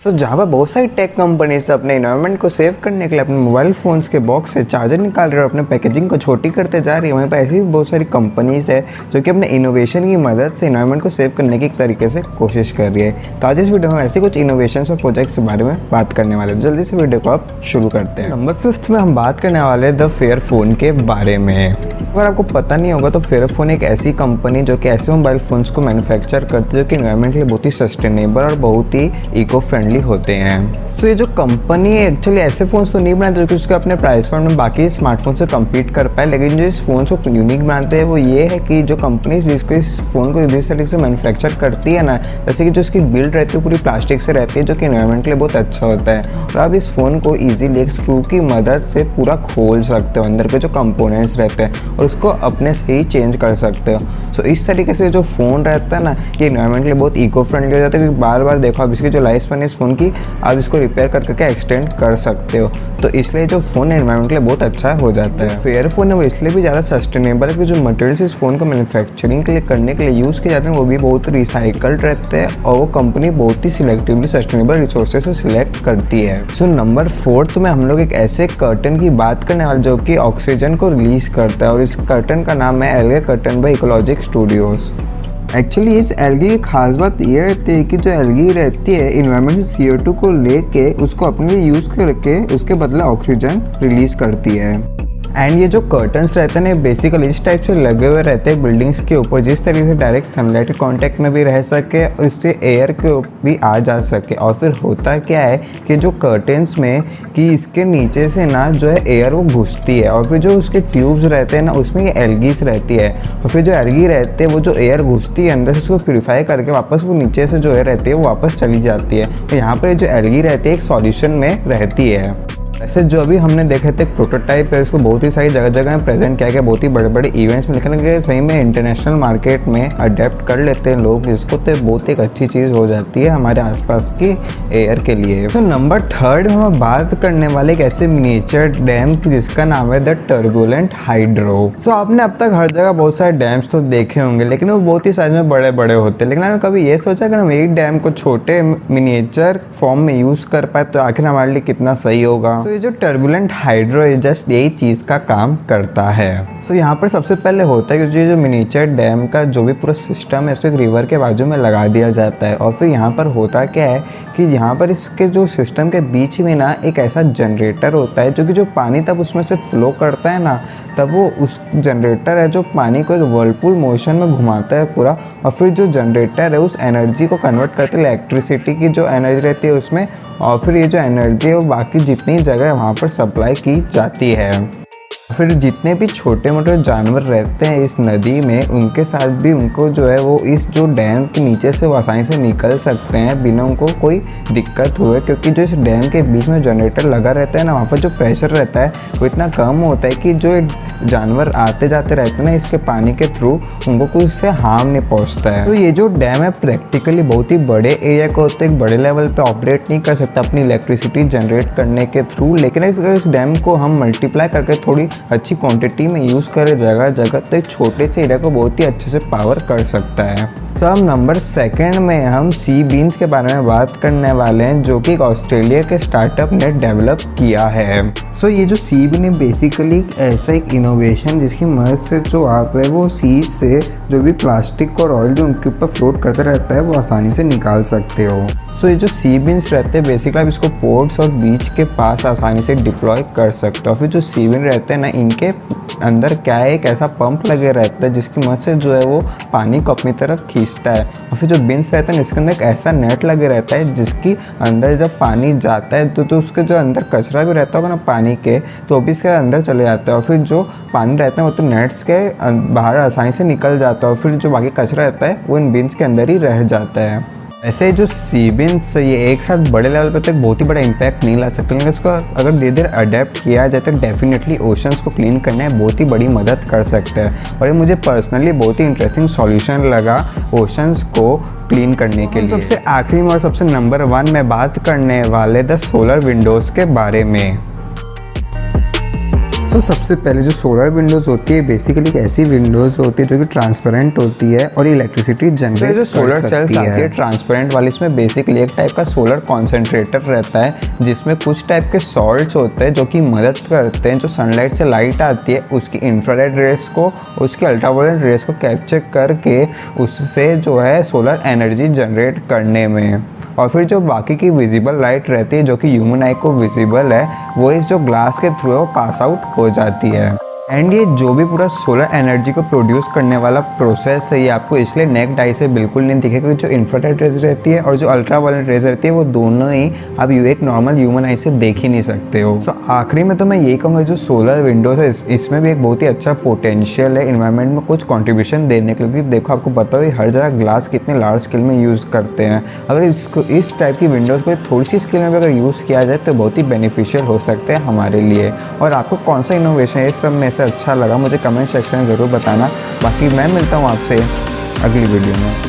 जहाँ पर बहुत सारी टेक कंपनीज अपने इन्वायरमेंट को सेव करने के लिए अपने मोबाइल फ़ोन्स के बॉक्स से चार्जर निकाल रहे हैं और अपने पैकेजिंग को छोटी करते जा रही है, वहीं पर ऐसी भी बहुत सारी कंपनीज है जो कि अपने इनोवेशन की मदद से इन्वायरमेंट को सेव करने की एक तरीके से कोशिश कर रही है। तो आज इस वीडियो में ऐसे कुछ इनोवेशन और प्रोजेक्ट्स के बारे में बात करने वाले हैं। जल्दी से वीडियो को आप शुरू करते हैं। नंबर 5 में हम बात करने वाले द फेयरफोन के बारे में। अगर आपको पता नहीं होगा तो फेयरफोन एक ऐसी कंपनी जो कि ऐसे मोबाइल फ़ोन्स को मैन्युफैक्चर करती है जो कि इन्वायरमेंट के लिए बहुत ही सस्टेनेबल और बहुत ही इको फ्रेंडली होते हैं। सो ये जो कंपनी है एक्चुअली ऐसे फ़ोन्स तो नहीं बनाते जो कि उसके अपने प्राइस पॉइंट में बाकी स्मार्टफोन से कम्पीट कर पाए, लेकिन जो इस फ़ोन को यूनिक बनाते हैं वो ये है कि जो कंपनी जिसको इस फ़ोन को जिस तरीके से मैन्युफैक्चर करती है ना, जैसे कि जो इसकी बिल्ड रहती है पूरी प्लास्टिक से रहती है जो कि इन्वायरमेंट के लिए बहुत अच्छा होता है। और आप इस फ़ोन को ईजिली एक स्क्रू की मदद से पूरा खोल सकते हो, अंदर के जो कंपोनेंट्स रहते हैं, और उसको अपने से ही चेंज कर सकते हो। सो इस तरीके से जो फ़ोन रहता है ना, ये इन्वायरमेंट के लिए बहुत इको फ्रेंडली हो जाता है, क्योंकि बार बार देखो आप इसकी जो लाइफ स्पैन है इस फ़ोन की, आप इसको रिपेयर करके एक्सटेंड कर सकते हो। तो इसलिए जो फ़ोन है इन्वायरमेंट के लिए बहुत अच्छा हो जाता है। फेयरफोन है वो इसलिए भी ज़्यादा सस्टेनेबल है कि जो मटेरियल्स इस फ़ोन को मैन्युफैक्चरिंग के लिए करने के लिए यूज़ किए जाते हैं वो भी बहुत रिसाइकल्ड रहते हैं, और वो कंपनी बहुत ही सिलेक्टिवली सस्टेनेबल रिसोर्सेज से सिलेक्ट करती है। सो नंबर 4 में हम लोग एक ऐसे कर्टन की बात करने वाले जो कि ऑक्सीजन को रिलीज करता है, और इस कर्टन का नाम है algae curtain by ecologic studios. Actually इस एल्गी की खास बात ये रहती है कि जो एल्गी रहती है इन्वायरमेंट से CO2 को लेके उसको अपने लिए यूज़ करके उसके बदले ऑक्सीजन रिलीज करती है। एंड ये जो कर्टन्स रहते हैं ना बेसिकली इस टाइप से लगे हुए रहते हैं बिल्डिंग्स के ऊपर, जिस तरीके से डायरेक्ट सनलाइट के कांटेक्ट में भी रह सके और इससे एयर के भी आ जा सके। और फिर होता क्या है कि जो कर्टन्स में कि इसके नीचे से ना जो है एयर वो घुसती है, और फिर जो उसके ट्यूब्स रहते हैं ना उसमें ये एल्गीज रहती है, और फिर जो एल्गी रहते हैं वो जो एयर घुसती है अंदर से उसको प्यूरीफाई करके वापस वो नीचे से जो एयर रहती है वो वापस चली जाती है। तो यहाँ पर जो एल्गी रहती है एक सॉल्यूशन में रहती है। ऐसे जो अभी हमने देखे थे प्रोटोटाइप है, उसको बहुत ही सारी जगह जगह में प्रेजेंट किया गया, बहुत ही बड़े बड़े इवेंट्स में, लेकिन सही में इंटरनेशनल मार्केट में अडेप्ट कर लेते हैं लोग जिसको, तो बहुत एक अच्छी चीज़ हो जाती है हमारे आसपास की एयर के लिए। तो नंबर 3 में हम बात करने वाले एक ऐसे मिनिएचर डैम जिसका नाम है द टर्बुलेंट हाइड्रो। सो आपने अब तक हर जगह बहुत सारे डैम्स तो देखे होंगे, लेकिन वो बहुत ही साइज में बड़े बड़े होते हैं, लेकिन हमने कभी ये सोचा कि हम एक डैम को छोटे मिनिएचर फॉर्म में यूज़ कर पाए तो आखिर हमारे लिए कितना सही होगा। तो ये जो टर्बुलेंट हाइड्रो है जस्ट यही चीज़ का काम करता है। सो यहाँ पर सबसे पहले होता है कि जो मिनिएचर डैम का जो भी पूरा सिस्टम है इसको एक रिवर के बाजू में लगा दिया जाता है, और फिर यहाँ पर होता क्या है कि यहाँ पर इसके जो सिस्टम के बीच में ना एक ऐसा जनरेटर होता है जो कि जो पानी तब उसमें से फ्लो करता है ना, तब वो उस जनरेटर है जो पानी को एक वर्लपूल मोशन में घुमाता है पूरा, और फिर जो जनरेटर है उस एनर्जी को कन्वर्ट करते हैं इलेक्ट्रिसिटी की जो एनर्जी रहती है उसमें, और फिर ये जो एनर्जी है वो बाकी जितनी जगह वहाँ पर सप्लाई की जाती है। फिर जितने भी छोटे मोटे जानवर रहते हैं इस नदी में उनके साथ भी उनको जो है वो इस जो डैम के नीचे से वो आसानी से निकल सकते हैं बिना उनको कोई दिक्कत हुए, क्योंकि जो इस डैम के बीच में जनरेटर लगा रहता है ना, वहाँ पर जो प्रेशर रहता है वो इतना कम होता है कि जो जानवर आते जाते रहते हैं ना इसके पानी के थ्रू उनको कोई उससे हार्म नहीं पहुँचता है। तो ये जो डैम है प्रैक्टिकली बहुत ही बड़े एरिया को तो एक बड़े लेवल पे ऑपरेट नहीं कर सकता अपनी इलेक्ट्रिसिटी जनरेट करने के थ्रू, लेकिन इस डैम को हम मल्टीप्लाई करके थोड़ी अच्छी क्वांटिटी में यूज़ करें जगह जगह तो एक छोटे से एरिया को बहुत ही अच्छे से पावर कर सकता है। तो अब नंबर 2 में हम सी बीन्स के बारे में बात करने वाले हैं जो कि एक ऑस्ट्रेलिया के स्टार्टअप ने डेवलप किया है। सो ये जो सी बीन है बेसिकली ऐसा एक इनोवेशन जिसकी मदद से जो आप है वो सी से जो भी प्लास्टिक और ऑयल जो उनके ऊपर फ्लोट करता रहता है वो आसानी से निकाल सकते हो। सो ये जो सी बीन्स रहते हैं बेसिकली आप इसको पोर्ट्स और बीच के पास आसानी से डिप्लॉय कर सकते हो। फिर जो सी बीन रहते हैं ना इनके अंदर क्या है एक ऐसा पंप लगे रहता है जिसकी मदद से जो है वो पानी को अपनी तरफ खींचता है, और फिर जो बिन्स रहते हैं इसके अंदर एक ऐसा नेट लगे रहता है जिसकी अंदर जब पानी जाता है तो उसके जो अंदर कचरा भी रहता होगा ना पानी के तो वो भी इसके अंदर चले जाता है, और फिर जो पानी रहता है वो तो नेट्स के बाहर आसानी से निकल जाता है, और फिर जो बाकी कचरा रहता है वो इन बिन्स के अंदर ही रह जाता है। ऐसे जो सी बीन्स ये एक साथ बड़े लेवल पे तो एक बहुत ही बड़ा इम्पैक्ट नहीं ला सकते, लेकिन इसको अगर धीरे धीरे अडेप्ट किया जाए तो डेफिनेटली ओशंस को क्लीन करने में बहुत ही बड़ी मदद कर सकते हैं, और ये मुझे पर्सनली बहुत ही इंटरेस्टिंग सॉल्यूशन लगा ओशंस को क्लीन करने के लिए। सबसे आखिरी में और सबसे नंबर 1 में बात करने वाले द सोलर विंडोज़ के बारे में। तो सबसे पहले जो सोलर विंडोज़ होती है बेसिकली एक ऐसी विंडोज़ होती है जो कि ट्रांसपेरेंट होती है और इलेक्ट्रिसिटी जनरेट जो सोलर सेल्स आती है ट्रांसपेरेंट वाली, इसमें बेसिकली एक टाइप का सोलर कॉन्सेंट्रेटर रहता है जिसमें कुछ टाइप के सॉल्ट्स होते हैं जो कि मदद करते हैं जो सनलाइट से लाइट आती है उसकी इंफ्रारेड रेस को, उसकी अल्ट्रावायलेट रेस को कैप्चर करके उससे जो है सोलर एनर्जी जनरेट करने में। और फिर जो बाकी की विजिबल लाइट रहती है जो कि ह्यूमन आई को विजिबल है, वो इस जो ग्लास के थ्रू पास आउट हो जाती है। एंड ये जो भी पूरा सोलर एनर्जी को प्रोड्यूस करने वाला प्रोसेस है ये आपको इसलिए नेक्ड आई से बिल्कुल नहीं दिखेगा, क्योंकि जो इंफ्रारेड रेज रहती है और जो अल्ट्रावायलेट रेज रहती है वो दोनों ही आप एक नॉर्मल ह्यूमन आई से देख ही नहीं सकते हो। सो आखिरी में तो मैं यही कहूँगा जो सोलर विंडोज है इसमें भी एक बहुत ही अच्छा पोटेंशियल है इन्वायरमेंट में कुछ कॉन्ट्रीब्यूशन देने के लिए। देखो आपको पता हो हर जगह ग्लास कितने लार्ज स्केल में यूज़ करते हैं, अगर इस टाइप की विंडोज़ को थोड़ी सी स्केल में अगर यूज़ किया जाए तो बहुत ही बेनिफिशियल हो सकते हैं हमारे लिए। और आपको कौन सा इनोवेशन है इस सब में से अच्छा लगा मुझे कमेंट सेक्शन में ज़रूर बताना। बाकी मैं मिलता हूँ आपसे अगली वीडियो में।